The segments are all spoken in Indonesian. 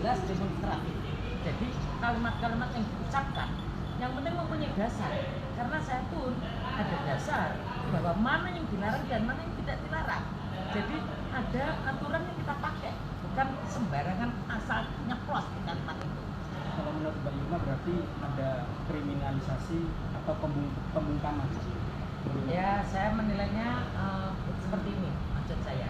jelas demonstratif. Jadi kalimat-kalimat yang diucapkan yang penting mempunyai dasar, karena saya pun ada dasar bahwa mana yang dilarang dan mana yang tidak dilarang. Jadi ada aturan yang kita pakai, bukan sembarangan asal nyeplos di kalimat itu. Kalau menurut Mbak Yuma berarti ada kriminalisasi atau pembungkaman. Ya, saya menilainya seperti ini maksud saya.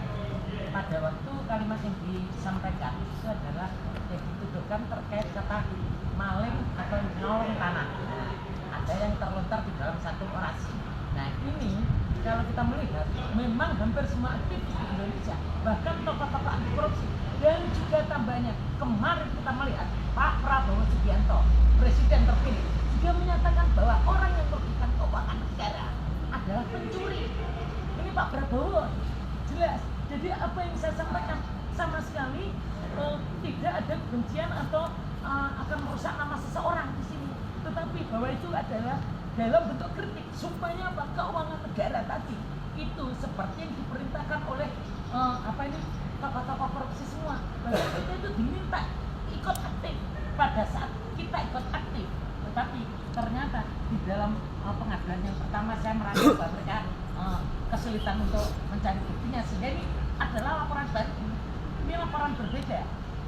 Pada waktu kalimat yang disampaikan itu adalah yang dituduhkan terkait kata maling atau nyolong tanah. Nah, ada yang terlontar di dalam satu orasi. Nah, ini kalau kita melihat memang hampir semua aktivis di Indonesia, bahkan tokoh-tokoh anti korupsi, dan juga tambahnya kemarin kita melihat Pak Prabowo Subianto, presiden terpilih, juga menyatakan bahwa orang yang merugikan keuangan negara adalah pencuri. Ini Pak Prabowo jelas. Jadi apa yang saya sampaikan sama sekali tidak ada kebencian atau akan merusak nama seseorang di sini, tetapi bahwa itu adalah dalam bentuk kritik supaya apa, keuangan negara tadi itu seperti yang diperintahkan oleh tokoh-tokoh korupsi semua, bahwa kita itu diminta ikut aktif pada saat kita ikut aktif. Tetapi ternyata di dalam pengadilan yang pertama saya merasa bahwa mereka kesulitan untuk mencari buktinya, sehingga ini adalah laporan baru, ini laporan berbeda.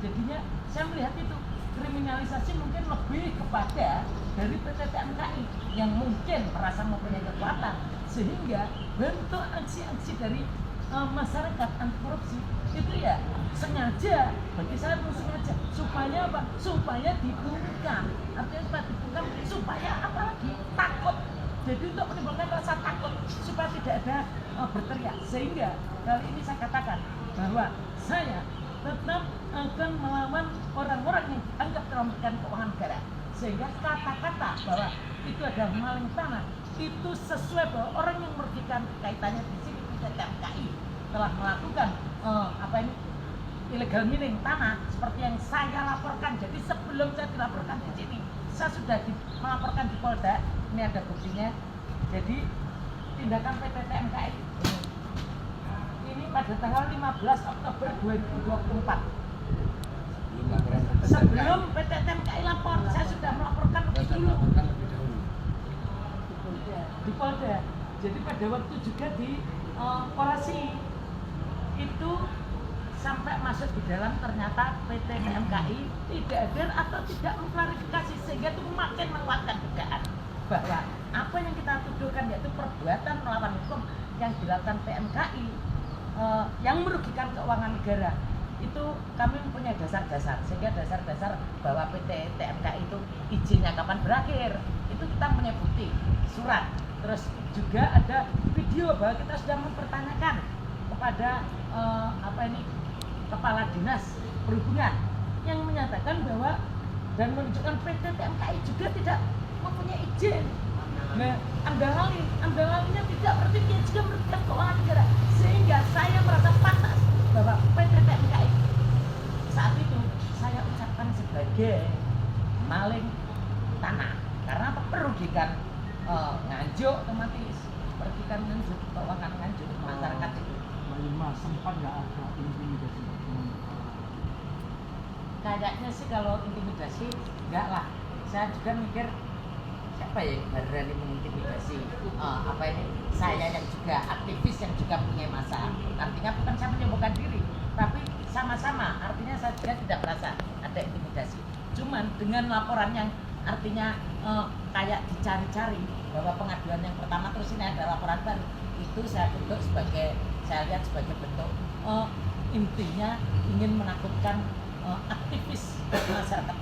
Jadinya saya melihat itu kriminalisasi mungkin lebih kepada dari PT TMKI yang mungkin merasa mempunyai kekuatan, sehingga bentuk aksi-aksi dari masyarakat anti korupsi itu ya sengaja, bagi saya itu sengaja supaya apa? Supaya dibungkam. Artinya supaya dibungkam supaya apalagi takut. Jadi untuk menimbulkan rasa takut supaya tidak ada berteriak. Sehingga kali ini saya katakan bahwa saya tetap akan melawan orang-orang yang dianggap telah merugikan keuangan negara. Sehingga kata-kata bahwa itu adalah maling tanah itu sesuai bahwa orang yang merugikan kaitannya di sini PT TMKI telah melakukan illegal mining tanah seperti yang saya laporkan. Jadi sebelum saya dilaporkan di sini, saya sudah melaporkan di Polda. Ini ada buktinya. Jadi tindakan PT TMKI ini pada tanggal 15 Oktober 2024. Sebelum PT TMKI lapor, saya sudah melaporkan lebih dulu di Polda. Jadi pada waktu juga di orasi itu sampai masuk di dalam, ternyata PT TMKI tidak hadir atau tidak mengklarifikasi, sehingga itu makin menguatkan dugaan bahwa apa yang kita tuduhkan yaitu perbuatan melawan hukum yang dilakukan TMKI yang merugikan keuangan negara itu kami mempunyai dasar-dasar, sehingga dasar-dasar bahwa PT TMKI itu izinnya kapan berakhir itu kita punya bukti surat. Terus juga ada video bahwa kita sudah mempertanyakan kepada Kepala Dinas Perhubungan yang menyatakan bahwa dan menunjukkan PT TMKI juga tidak mempunyai izin. Nah, andalalinya tidak berarti dia juga merugikan keuangan negara, sehingga saya merasa pantas bahwa PT TMKI saat itu saya ucapkan sebagai maling tanah karena apa? Merugikan Nganjuk otomatis, merugikan Nganjuk, keuangan Nganjuk masyarakat itu. Sempat nggak ada intimidasi? Kayaknya sih kalau intimidasi enggak lah. Saya juga mikir siapa ya yang berani mengintimidasi saya yang juga aktivis yang juga punya masa. Artinya bukan saya menyembuhkan diri, tapi sama-sama. Artinya saya juga tidak merasa ada intimidasi. Cuman dengan laporan yang artinya kayak dicari-cari bahwa pengaduan yang pertama terus ini ada laporan baru, itu saya bentuk sebagai, saya lihat sebagai bentuk intinya ingin menakutkan aktivis masyarakat